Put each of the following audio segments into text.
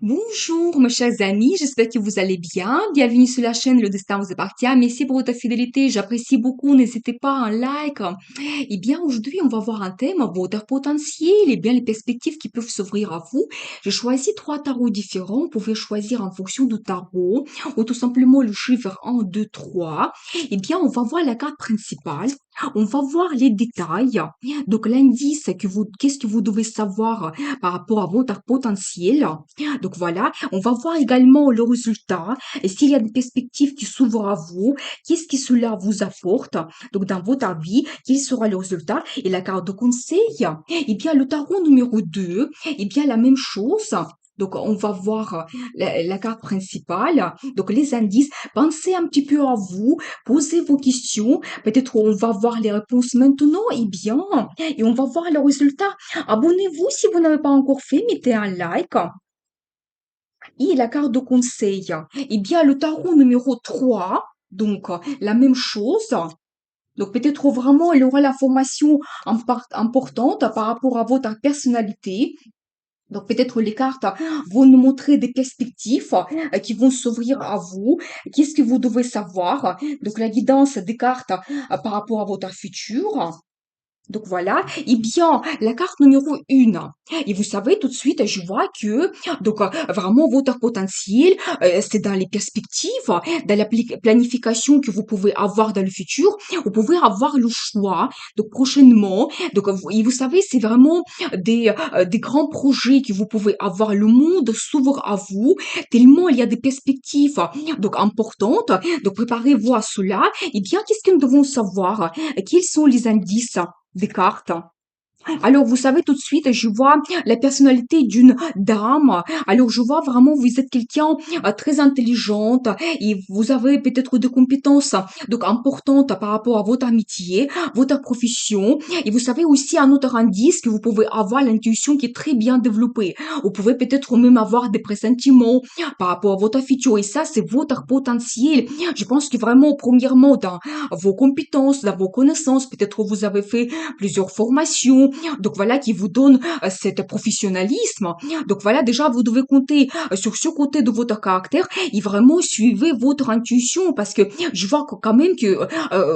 Bonjour mes chers amis, j'espère que vous allez bien. Bienvenue sur la chaîne Le Destin vous appartient. Merci pour votre fidélité, j'apprécie beaucoup. N'hésitez pas à un like. Eh bien, aujourd'hui, on va voir un thème, votre potentiel et bien les perspectives qui peuvent s'ouvrir à vous. J'ai choisi trois tarots différents. Vous pouvez choisir en fonction du tarot ou tout simplement le chiffre 1, 2, 3. Eh bien, on va voir la carte principale. On va voir les détails. Donc, l'indice qu'est-ce que vous devez savoir par rapport à votre potentiel. Donc voilà, on va voir également le résultat et s'il y a des perspectives qui s'ouvrent à vous, qu'est-ce que cela vous apporte. Donc dans votre vie, quel sera le résultat et la carte de conseil. Eh bien, le tarot numéro 2, eh bien la même chose. Donc, on va voir la carte principale. Donc, les indices, pensez un petit peu à vous, posez vos questions. Peut-être on va voir les réponses maintenant. Eh bien, et on va voir le résultat. Abonnez-vous si vous n'avez pas encore fait, mettez un like. Et la carte de conseil, eh bien, le tarot numéro 3, donc la même chose. Donc peut-être vraiment il aura l'information importante par rapport à votre personnalité. Donc peut-être les cartes vont nous montrer des perspectives qui vont s'ouvrir à vous. Qu'est-ce que vous devez savoir? Donc la guidance des cartes par rapport à votre futur. Donc voilà, et bien, la carte numéro 1. Et vous savez, tout de suite, je vois que, donc, vraiment, votre potentiel, c'est dans les perspectives, dans la planification que vous pouvez avoir dans le futur. Vous pouvez avoir le choix, donc, prochainement. Donc, et vous savez, c'est vraiment des grands projets que vous pouvez avoir. Le monde s'ouvre à vous, tellement il y a des perspectives, donc, importantes. Donc, préparez-vous à cela. Et bien, qu'est-ce que nous devons savoir? Quels sont les indices des cartes? Alors, vous savez, tout de suite, je vois la personnalité d'une dame. Alors, je vois vraiment, vous êtes quelqu'un très intelligente et vous avez peut-être des compétences donc importantes par rapport à votre amitié, votre profession. Et vous savez aussi un autre indice que vous pouvez avoir l'intuition qui est très bien développée. Vous pouvez peut-être même avoir des pressentiments par rapport à votre futur. Et ça, c'est votre potentiel. Je pense que vraiment, premièrement, dans vos compétences, dans vos connaissances, peut-être vous avez fait plusieurs formations, donc voilà, qui vous donne cet professionnalisme. Donc voilà, déjà, vous devez compter sur ce côté de votre caractère et vraiment suivez votre intuition parce que je vois quand même que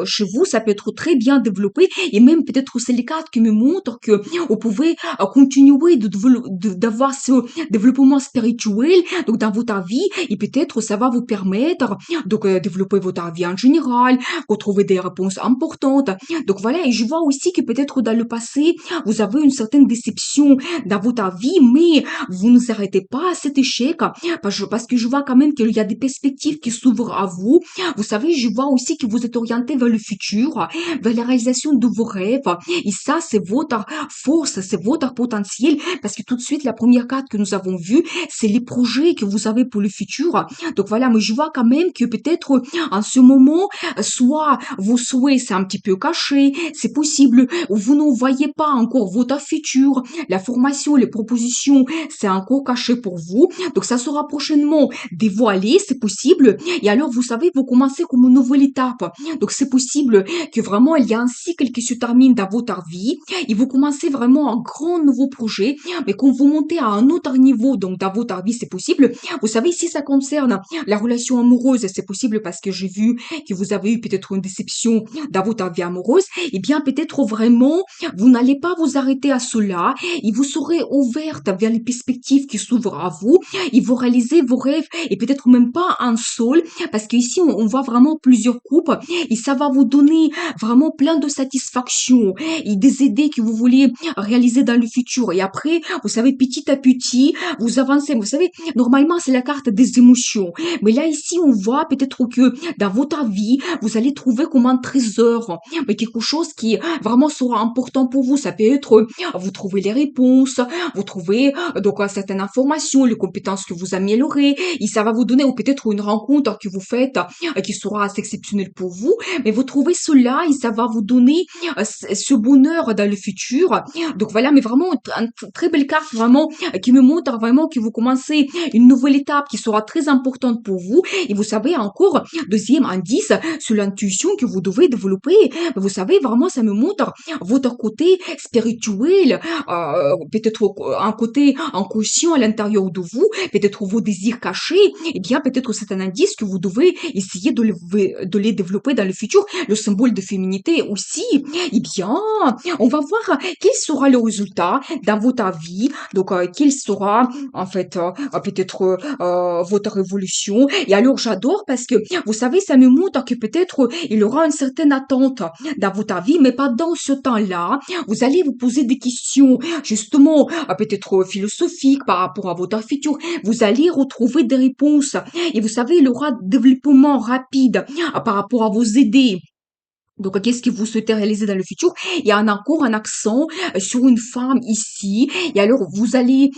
chez vous, ça peut être très bien développé et même peut-être c'est les cartes qui me montrent que vous pouvez continuer d'avoir ce développement spirituel donc dans votre vie et peut-être ça va vous permettre donc développer votre vie en général, retrouver des réponses importantes. Donc voilà, et je vois aussi que peut-être dans le passé, vous avez une certaine déception dans votre vie, mais vous ne vous arrêtez pas à cet échec parce que je vois quand même qu'il y a des perspectives qui s'ouvrent à vous. Vous savez, je vois aussi que vous êtes orienté vers le futur, vers la réalisation de vos rêves. Et ça, c'est votre force, c'est votre potentiel parce que tout de suite, la première carte que nous avons vue, c'est les projets que vous avez pour le futur. Donc voilà, mais je vois quand même que peut-être en ce moment, soit vos souhaits, c'est un petit peu caché, c'est possible, ou vous ne voyez pas encore votre futur, la formation, les propositions, c'est encore caché pour vous. Donc ça sera prochainement dévoilé, c'est possible. Et alors, vous savez, vous commencez comme une nouvelle étape. Donc c'est possible que vraiment il y a un cycle qui se termine dans votre vie et vous commencez vraiment un grand nouveau projet, mais quand vous montez à un autre niveau, donc dans votre vie, c'est possible. Vous savez, si ça concerne la relation amoureuse, c'est possible parce que j'ai vu que vous avez eu peut-être une déception dans votre vie amoureuse, eh bien peut-être vraiment vous n'allez pas vous arrêter à cela et vous serez ouverte vers les perspectives qui s'ouvrent à vous et vous réalisez vos rêves et peut-être même pas un seul parce qu'ici on voit vraiment plusieurs coupes et ça va vous donner vraiment plein de satisfaction et des idées que vous voulez réaliser dans le futur et après vous savez petit à petit vous avancez. Vous savez, normalement c'est la carte des émotions, mais là ici on voit peut-être que dans votre vie vous allez trouver comme un trésor, mais quelque chose qui vraiment sera important pour vous. Ça peut être vous trouvez les réponses, vous trouvez donc certaines informations, les compétences que vous améliorez et ça va vous donner ou peut-être une rencontre que vous faites qui sera assez exceptionnelle pour vous, mais vous trouvez cela et ça va vous donner ce bonheur dans le futur. Donc voilà, mais vraiment une très belle carte vraiment qui me montre vraiment que vous commencez une nouvelle étape qui sera très importante pour vous. Et vous savez encore, deuxième indice sur l'intuition que vous devez développer. Vous savez, vraiment, ça me montre votre côté spirituel, peut-être un côté inconscient à l'intérieur de vous, peut-être vos désirs cachés. Eh bien, peut-être c'est un indice que vous devez essayer de les développer dans le futur. Le symbole de féminité aussi. Eh bien, on va voir quel sera le résultat dans votre vie. Donc, quel sera, en fait, peut-être votre évolution. Et alors, j'adore parce que, vous savez, ça me montre que peut-être il y aura une certaine attente dans votre vie, mais pas dans ce temps-là. Vous allez vous poser des questions, justement, peut-être philosophiques par rapport à votre futur. Vous allez retrouver des réponses. Et vous savez, il y aura développement rapide par rapport à vos idées. Donc, qu'est-ce que vous souhaitez réaliser dans le futur? Il y a encore un accent sur une femme ici. Et alors, vous allez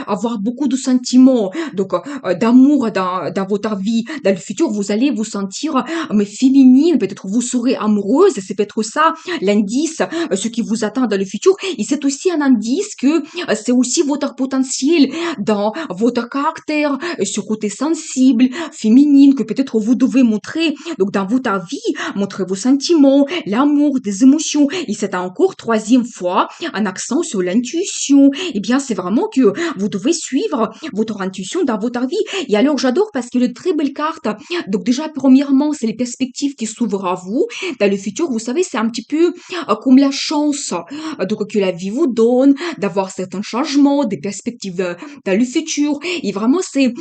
avoir beaucoup de sentiments, d'amour dans votre vie. Dans le futur, vous allez vous sentir mais féminine. Peut-être vous serez amoureuse. C'est peut-être ça l'indice, ce qui vous attend dans le futur. Et c'est aussi un indice que c'est aussi votre potentiel dans votre caractère, ce côté sensible, féminine que peut-être vous devez montrer. Donc, dans votre vie, montrer vos sentiments, l'amour, des émotions. Et c'est encore troisième fois un accent sur l'intuition. Eh bien, c'est vraiment que vous devez suivre votre intuition dans votre vie. Et alors, j'adore parce qu'il y a de très belles cartes. Donc, déjà, premièrement, c'est les perspectives qui s'ouvrent à vous. Dans le futur, vous savez, c'est un petit peu comme la chance que la vie vous donne, d'avoir certains changements, des perspectives dans le futur. Et vraiment, c'est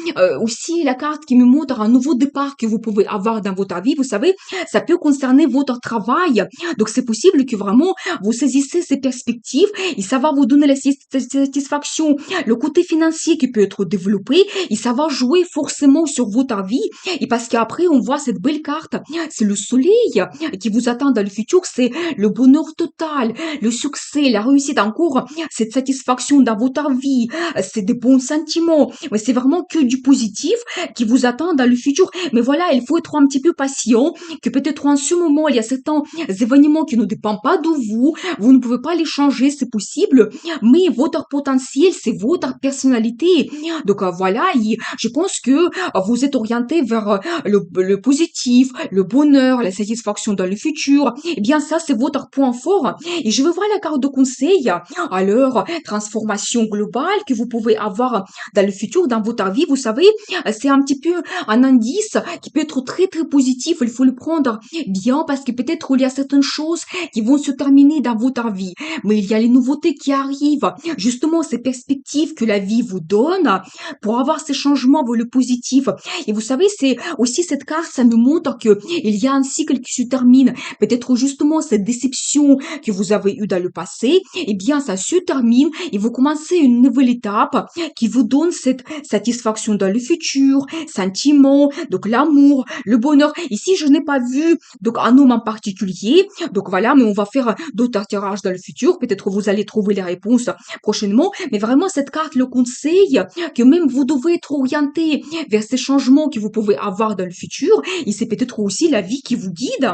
aussi la carte qui me montre un nouveau départ que vous pouvez avoir dans votre vie. Vous savez, ça peut concerner votre travail. Donc, c'est possible que vraiment vous saisissez ces perspectives et ça va vous donner la satisfaction. Le côté financier qui peut être développé et ça va jouer forcément sur votre vie. Et parce qu'après, on voit cette belle carte. C'est le soleil qui vous attend dans le futur. C'est le bonheur total, le succès, la réussite encore, cette satisfaction dans votre vie. C'est des bons sentiments. Mais c'est vraiment que du positif qui vous attend dans le futur. Mais voilà, il faut être un petit peu patient, que peut-être en ce moment, il y a certains événements qui ne dépendent pas de vous, vous ne pouvez pas les changer, c'est possible, mais votre potentiel, c'est votre personnalité. Donc voilà, je pense que vous êtes orienté vers le positif, le bonheur, la satisfaction dans le futur. Eh bien, ça, c'est votre point fort. Et je veux voir la carte de conseil. Alors, transformation globale que vous pouvez avoir dans le futur, dans votre vie, vous savez, c'est un petit peu un indice qui peut être très très positif. Il faut le prendre bien parce que peut-être il y a certaines choses qui vont se terminer dans votre vie, mais il y a les nouveautés qui arrivent. Justement, ces perspectives que la vie vous donne pour avoir ces changements vers le positif. Et vous savez, c'est aussi cette carte, ça nous montre que il y a un cycle qui se termine. Peut-être justement cette déception que vous avez eue dans le passé, eh bien, ça se termine et vous commencez une nouvelle étape qui vous donne cette satisfaction dans le futur, sentiment, donc l'amour, le bonheur. Ici, je n'ai pas vu donc un homme en particulier. Donc voilà, mais on va faire d'autres tirages dans le futur. Peut-être vous allez trouver les réponses prochainement. Mais vraiment, cette carte le conseille que même vous devez être orienté vers ces changements que vous pouvez avoir dans le futur. Et c'est peut-être aussi la vie qui vous guide.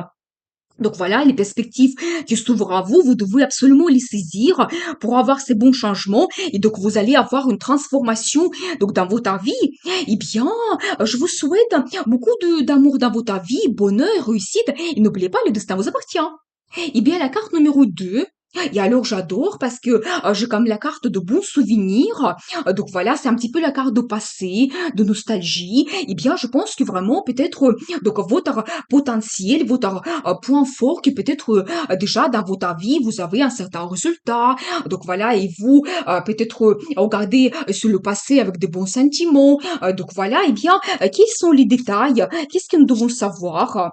Donc voilà, les perspectives qui s'ouvrent à vous, vous devez absolument les saisir pour avoir ces bons changements et donc vous allez avoir une transformation donc dans votre vie. Eh bien, je vous souhaite beaucoup d'amour dans votre vie, bonheur, réussite et n'oubliez pas, le destin vous appartient. Eh bien, la carte numéro 2. Et alors, j'adore parce que j'ai comme la carte de bons souvenirs. Donc voilà, c'est un petit peu la carte de passé, de nostalgie. Eh bien, je pense que vraiment, peut-être, donc votre potentiel, votre point fort, que peut-être déjà dans votre vie, vous avez un certain résultat. Donc voilà, et vous, peut-être, regardez sur le passé avec de bons sentiments. Donc voilà, eh bien, quels sont les détails? Qu'est-ce que nous devons savoir?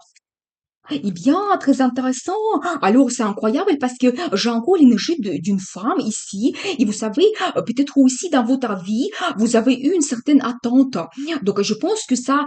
Eh bien, très intéressant. Alors, c'est incroyable parce que j'ai encore l'énergie d'une femme ici. Et vous savez, peut-être aussi dans votre vie, vous avez eu une certaine attente. Donc, je pense que ça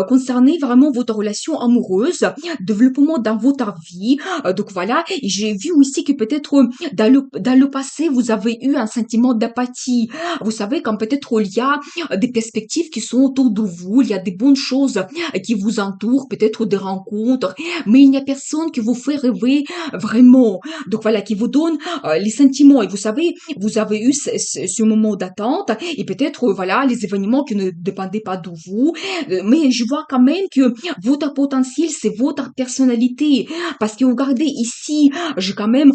concernait vraiment votre relation amoureuse, développement dans votre vie. Donc, voilà. Et j'ai vu aussi que peut-être dans le passé, vous avez eu un sentiment d'apathie. Vous savez, quand peut-être il y a des perspectives qui sont autour de vous, il y a des bonnes choses qui vous entourent, peut-être des rencontres, mais il n'y a personne qui vous fait rêver vraiment. Donc voilà, qui vous donne les sentiments. Et vous savez, vous avez eu ce moment d'attente et peut-être, voilà, les événements qui ne dépendaient pas de vous. Mais je vois quand même que votre potentiel, c'est votre personnalité. Parce que regardez ici, j'ai quand même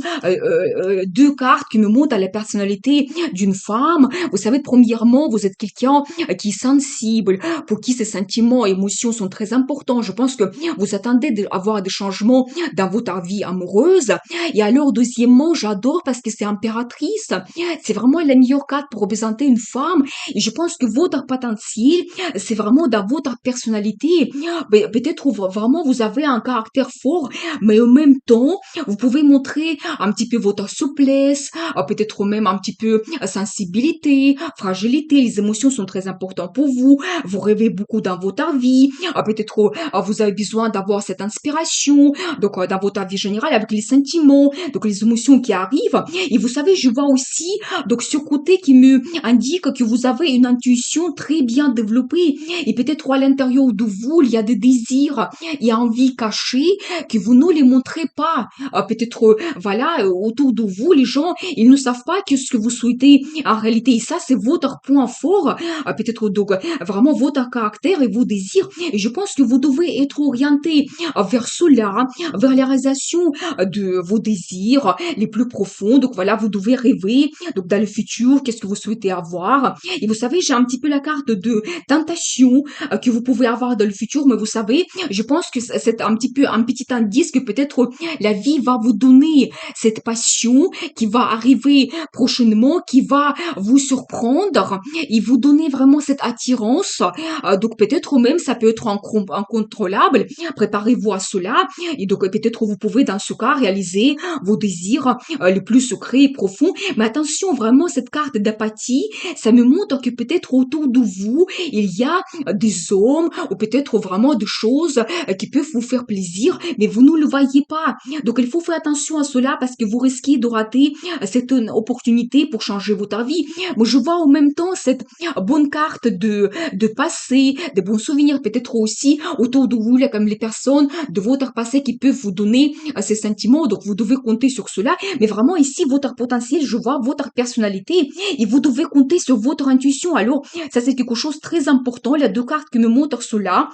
deux cartes qui me montrent la personnalité d'une femme. Vous savez, premièrement, vous êtes quelqu'un qui est sensible, pour qui ces sentiments et émotions sont très importants. Je pense que vous attendez d'avoir des changements dans votre vie amoureuse. Et alors, deuxièmement, j'adore parce que c'est impératrice. C'est vraiment la meilleure carte pour représenter une femme. Et je pense que votre potentiel, c'est vraiment dans votre personnalité. Peut-être vraiment vous avez un caractère fort, mais en même temps, vous pouvez montrer un petit peu votre souplesse, peut-être même un petit peu sensibilité, fragilité. Les émotions sont très importantes pour vous. Vous rêvez beaucoup dans votre vie. Peut-être vous avez besoin d'avoir cette inspiration. Donc, dans votre vie générale, avec les sentiments, donc les émotions qui arrivent. Et vous savez, je vois aussi donc ce côté qui me indique que vous avez une intuition très bien développée. Et peut-être à l'intérieur de vous, il y a des désirs et envies cachées que vous ne les montrez pas. Peut-être, voilà, autour de vous, les gens, ils ne savent pas que ce que vous souhaitez en réalité. Et ça, c'est votre point fort. Peut-être donc vraiment votre caractère et vos désirs. Et je pense que vous devez être orienté vers cela, vers la réalisation de vos désirs les plus profonds. Donc voilà, vous devez rêver. Donc dans le futur, qu'est-ce que vous souhaitez avoir? Et vous savez, j'ai un petit peu la carte de tentation que vous pouvez avoir dans le futur, mais vous savez, je pense que c'est un petit peu un petit indice que peut-être la vie va vous donner cette passion qui va arriver prochainement, qui va vous surprendre et vous donner vraiment cette attirance. Donc peut-être même ça peut être incontrôlable. Préparez-vous à cela et donc peut-être vous pouvez dans ce cas réaliser vos désirs les plus secrets et profonds. Mais attention, vraiment cette carte d'apathie, ça me montre que peut-être autour de vous, il y a des hommes ou peut-être vraiment des choses qui peuvent vous faire plaisir, mais vous ne le voyez pas. Donc il faut faire attention à cela parce que vous risquez de rater cette opportunité pour changer votre vie. Moi, je vois en même temps cette bonne carte de passé, des bons souvenirs, peut-être aussi autour de vous, là, comme les personnes de votre passé qui peuvent vous donner ces sentiments. Donc, vous devez compter sur cela. Mais vraiment, ici, votre potentiel, je vois votre personnalité et vous devez compter sur votre intuition. Alors, ça, c'est quelque chose de très important. Il y a deux cartes qui me montrent cela.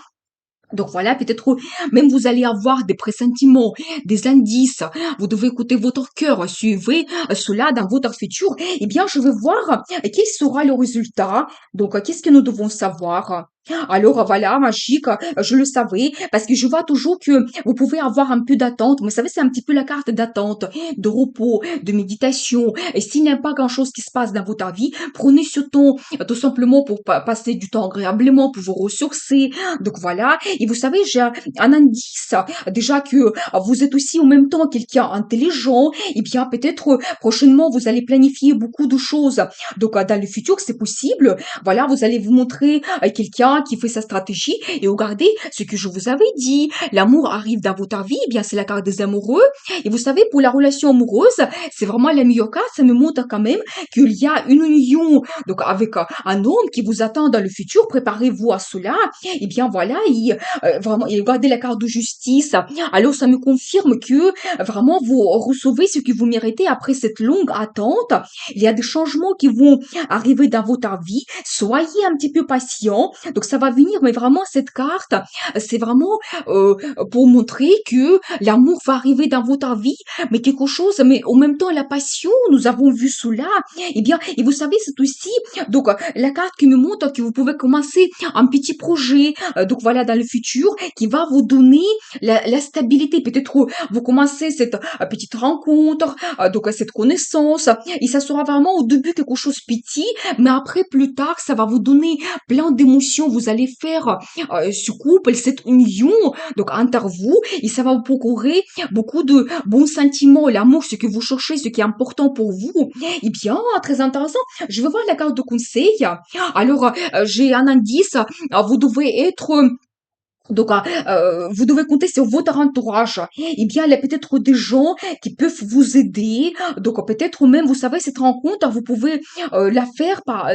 Donc voilà, peut-être même vous allez avoir des pressentiments, des indices. Vous devez écouter votre cœur, suivez cela dans votre futur. Eh bien, je vais voir quel sera le résultat. Donc, qu'est-ce que nous devons savoir? Alors voilà, magique, je le savais, parce que je vois toujours que vous pouvez avoir un peu d'attente. Vous savez, c'est un petit peu la carte d'attente, de repos, de méditation. Et s'il n'y a pas grand-chose qui se passe dans votre vie, prenez ce temps tout simplement pour passer du temps agréablement, pour vous ressourcer. Donc voilà, et vous savez, j'ai un indice, déjà que vous êtes aussi en même temps quelqu'un intelligent, et bien peut-être prochainement vous allez planifier beaucoup de choses. Donc dans le futur, c'est possible. Voilà, vous allez vous montrer quelqu'un qui fait sa stratégie et regardez ce que je vous avais dit. L'amour arrive dans votre vie, eh bien c'est la carte des amoureux. Et vous savez, pour la relation amoureuse, c'est vraiment la meilleure carte. Ça me montre quand même qu'il y a une union donc avec un homme qui vous attend dans le futur. Préparez-vous à cela. Et bien voilà, vraiment, et regardez la carte de justice. Alors ça me confirme que vraiment vous recevez ce que vous méritez après cette longue attente. Il y a des changements qui vont arriver dans votre vie. Soyez un petit peu patient. Donc ça va venir, mais vraiment cette carte, c'est vraiment pour montrer que l'amour va arriver dans votre vie, mais quelque chose, mais en même temps la passion, nous avons vu cela. Eh bien, et vous savez, c'est aussi donc la carte qui me montre que vous pouvez commencer un petit projet, donc voilà dans le futur, qui va vous donner la stabilité. Peut-être vous commencez cette petite rencontre, donc cette connaissance, et ça sera vraiment au début quelque chose de petit, mais après plus tard, ça va vous donner plein d'émotions. Vous allez faire ce couple, cette union, donc entre vous, et ça va vous procurer beaucoup de bons sentiments. L'amour, ce que vous cherchez, ce qui est important pour vous. Eh bien, très intéressant. Je vais voir la carte de conseil. Alors, j'ai un indice. Vous devez être Donc, vous devez compter sur votre entourage. Eh bien, il y a peut-être des gens qui peuvent vous aider. Donc, peut-être même, vous savez, cette rencontre, vous pouvez la faire par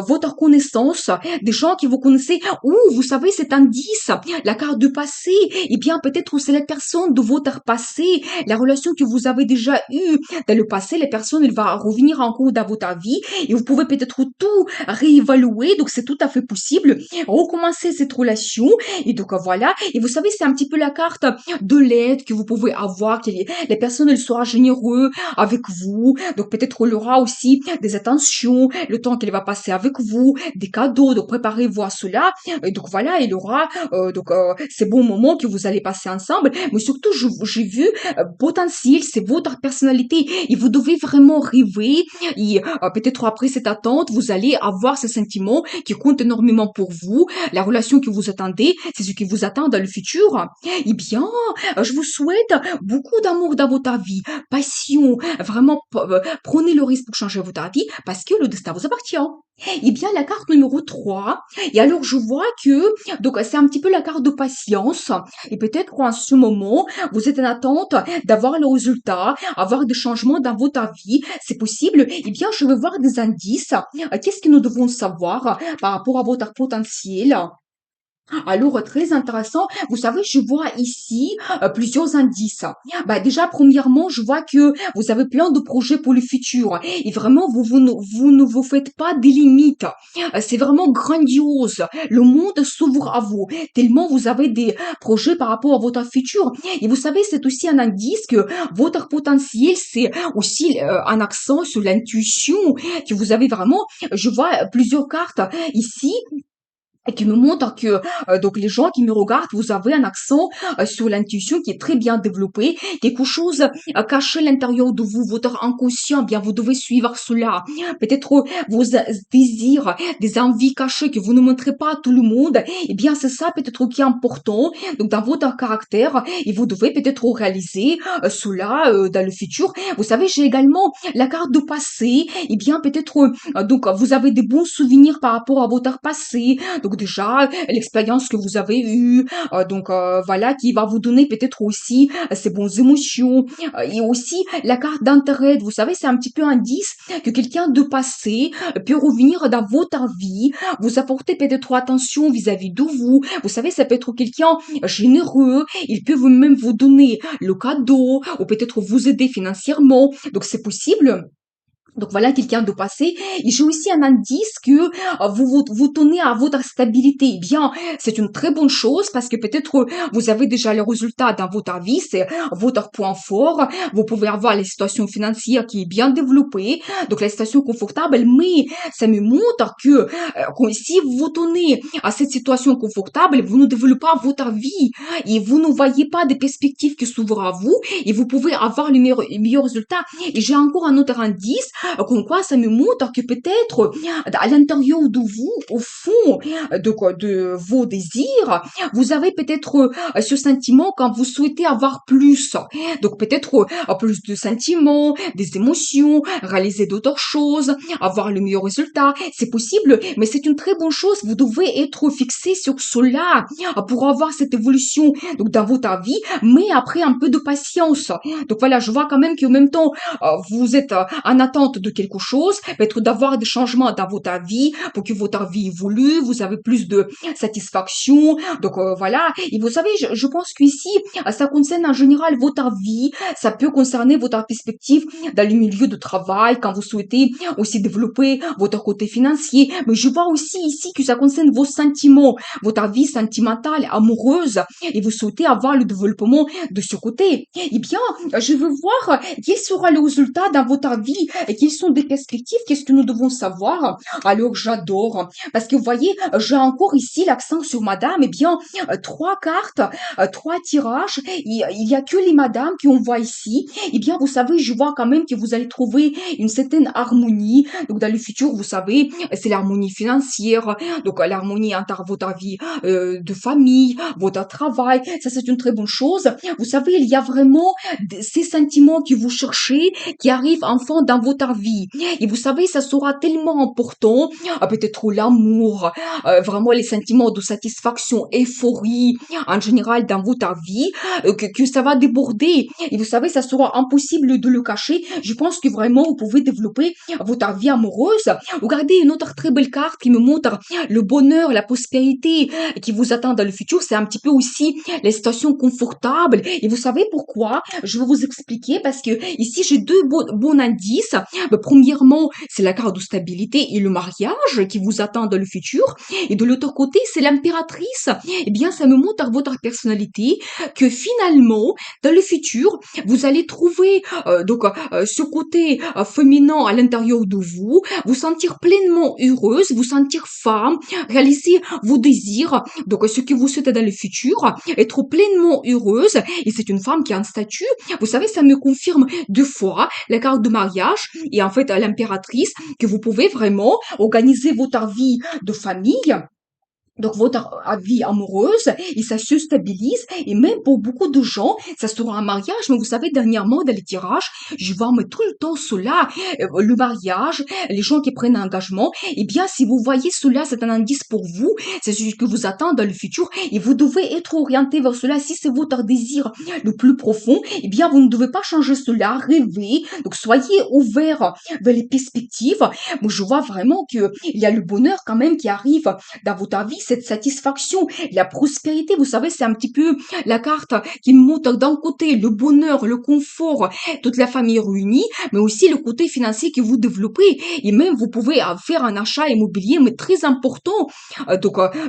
votre connaissance, des gens qui vous connaissez. Ou, vous savez, cet indice, la carte du passé. Eh bien, peut-être c'est la personne de votre passé, la relation que vous avez déjà eue dans le passé. La personne, elle va revenir encore dans votre vie et vous pouvez peut-être tout réévaluer. Donc, c'est tout à fait possible recommencer cette relation. Et donc voilà. Et vous savez, c'est un petit peu la carte de l'aide que vous pouvez avoir. Les personnes, elles seront généreuses avec vous. Donc peut-être elle aura aussi des attentions, le temps qu'elle va passer avec vous, des cadeaux. Donc préparez-vous à cela. Et donc voilà, il aura ces bons moments que vous allez passer ensemble. Mais surtout, j'ai vu potentiel, c'est votre personnalité. Et vous devez vraiment rêver. Et peut-être après cette attente, vous allez avoir ce sentiment qui compte énormément pour vous, la relation que vous attendez, c'est ce qui vous attend dans le futur. Eh bien, je vous souhaite beaucoup d'amour dans votre vie, passion, vraiment prenez le risque pour changer votre vie parce que le destin vous appartient. Eh bien, la carte numéro 3, et alors je vois que, donc c'est un petit peu la carte de patience, et peut-être en ce moment, vous êtes en attente d'avoir le résultat, avoir des changements dans votre vie, c'est possible. Eh bien, je vais voir des indices. Qu'est-ce que nous devons savoir par rapport à votre potentiel? Alors, très intéressant. Vous savez, je vois ici plusieurs indices. Bah, déjà, premièrement, je vois que vous avez plein de projets pour le futur. Et vraiment, vous ne vous faites pas des limites. C'est vraiment grandiose. Le monde s'ouvre à vous. Tellement vous avez des projets par rapport à votre futur. Et vous savez, c'est aussi un indice que votre potentiel, c'est aussi un accent sur l'intuition que vous avez vraiment. Je vois plusieurs cartes ici et qui me montre que donc les gens qui me regardent, vous avez un accent sur l'intuition qui est très bien développé, quelque chose caché à l'intérieur de vous, votre inconscient, eh bien vous devez suivre cela. Peut-être vos désirs, des envies cachées que vous ne montrez pas à tout le monde, eh bien c'est ça peut-être qui est important. Donc dans votre caractère, et vous devez peut-être réaliser cela dans le futur. Vous savez, j'ai également la carte de passé, eh bien peut-être donc vous avez des bons souvenirs par rapport à votre passé, donc déjà, l'expérience que vous avez eue, voilà, qui va vous donner peut-être aussi ces bonnes émotions. Et aussi la carte d'intérêt. Vous savez, c'est un petit peu un indice que quelqu'un de passé peut revenir dans votre vie, vous apporter peut-être attention vis-à-vis de vous. Vous savez, ça peut être quelqu'un généreux. Il peut même vous donner le cadeau ou peut-être vous aider financièrement. Donc c'est possible. Donc voilà quelqu'un de passé. Et j'ai aussi un indice que vous tenez à votre stabilité. Eh bien, c'est une très bonne chose parce que peut-être vous avez déjà les résultats dans votre vie, c'est votre point fort. Vous pouvez avoir la situation financière qui est bien développée, donc la situation confortable, mais ça me montre que si vous tenez à cette situation confortable, vous ne développez pas votre vie et vous ne voyez pas des perspectives qui s'ouvrent à vous et vous pouvez avoir les meilleurs résultats. Et j'ai encore un autre indice comme quoi ça me montre que peut-être à l'intérieur de vous, au fond de vos désirs, vous avez peut-être ce sentiment quand vous souhaitez avoir plus. Donc peut-être plus de sentiments, des émotions, réaliser d'autres choses, avoir le meilleur résultat. C'est possible, mais c'est une très bonne chose. Vous devez être fixé sur cela pour avoir cette évolution donc dans votre vie, mais après un peu de patience. Donc voilà, je vois quand même qu'en même temps, vous êtes en attente de quelque chose, peut-être d'avoir des changements dans votre vie pour que votre vie évolue, vous avez plus de satisfaction. Donc voilà, et vous savez, je pense qu'ici, ça concerne en général votre vie, ça peut concerner votre perspective dans le milieu de travail, quand vous souhaitez aussi développer votre côté financier, mais je vois aussi ici que ça concerne vos sentiments, votre vie sentimentale, amoureuse, et vous souhaitez avoir le développement de ce côté. Eh bien, je veux voir quel sera le résultat dans votre vie et quelles sont des perspectives, qu'est-ce que nous devons savoir. Alors, j'adore. Parce que vous voyez, j'ai encore ici l'accent sur madame. Eh bien, trois cartes, trois tirages. Il y a que les madames qui on voit ici. Eh bien, vous savez, je vois quand même que vous allez trouver une certaine harmonie. Donc, dans le futur, vous savez, c'est l'harmonie financière. Donc, l'harmonie entre votre vie de famille, votre travail. Ça, c'est une très bonne chose. Vous savez, il y a vraiment ces sentiments que vous cherchez qui arrivent enfin dans votre vie. Et vous savez, ça sera tellement important, peut-être l'amour, vraiment les sentiments de satisfaction, euphorie, en général dans votre vie, que ça va déborder. Et vous savez, ça sera impossible de le cacher. Je pense que vraiment, vous pouvez développer votre vie amoureuse. Regardez une autre très belle carte qui me montre le bonheur, la prospérité qui vous attend dans le futur. C'est un petit peu aussi les situations confortables. Et vous savez pourquoi? Je vais vous expliquer parce que ici, j'ai deux bons indices. Premièrement, c'est la carte de stabilité et le mariage qui vous attend dans le futur. Et de l'autre côté, c'est l'impératrice. Eh bien, ça me montre votre personnalité que finalement, dans le futur, vous allez trouver ce côté féminin à l'intérieur de vous, vous sentir pleinement heureuse, vous sentir femme, réaliser vos désirs, donc ce que vous souhaitez dans le futur, être pleinement heureuse. Et c'est une femme qui a un statut. Vous savez, ça me confirme deux fois la carte de mariage et en fait l'impératrice que vous pouvez vraiment organiser votre vie de famille, donc votre vie amoureuse, et ça se stabilise. Et même pour beaucoup de gens, ça sera un mariage. Mais vous savez, dernièrement, dans les tirages, je vois mais tout le temps cela, le mariage, les gens qui prennent un engagement. Eh bien, si vous voyez cela, c'est un indice pour vous. C'est ce que vous attend dans le futur. Et vous devez être orienté vers cela. Si c'est votre désir le plus profond, eh bien, vous ne devez pas changer cela, rêver. Donc, soyez ouverts vers les perspectives. Moi, je vois vraiment que il y a le bonheur quand même qui arrive dans votre vie, cette satisfaction, la prospérité. Vous savez, c'est un petit peu la carte qui montre d'un côté le bonheur, le confort, toute la famille réunie, mais aussi le côté financier que vous développez. Et même, vous pouvez faire un achat immobilier, mais très important.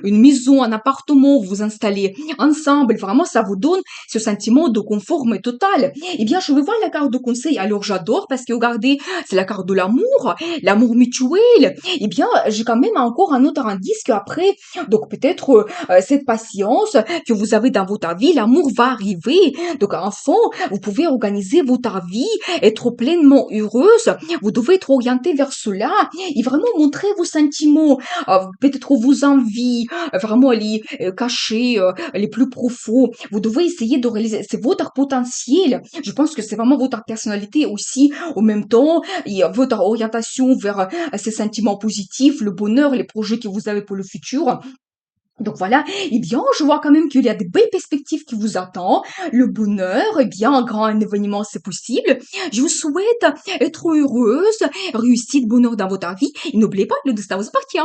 Une maison, un appartement, vous vous installez ensemble. Vraiment, ça vous donne ce sentiment de confort, mais total. Eh bien, je vais voir la carte de conseil. Alors, j'adore parce que, regardez, c'est la carte de l'amour mutuel. Eh bien, j'ai quand même encore un autre indice qu'après, donc peut-être cette patience que vous avez dans votre vie, l'amour va arriver. Donc enfant, vous pouvez organiser votre vie, être pleinement heureuse. Vous devez être orienté vers cela et vraiment montrer vos sentiments, peut-être vos envies, vraiment les cachés, les plus profonds. Vous devez essayer de réaliser, c'est votre potentiel. Je pense que c'est vraiment votre personnalité aussi en même temps et votre orientation vers ces sentiments positifs, le bonheur, les projets que vous avez pour le futur. Donc voilà, eh bien, je vois quand même qu'il y a des belles perspectives qui vous attendent. Le bonheur, eh bien, un grand événement, c'est possible. Je vous souhaite être heureuse, réussite, bonheur dans votre vie. Et n'oubliez pas, le destin vous appartient.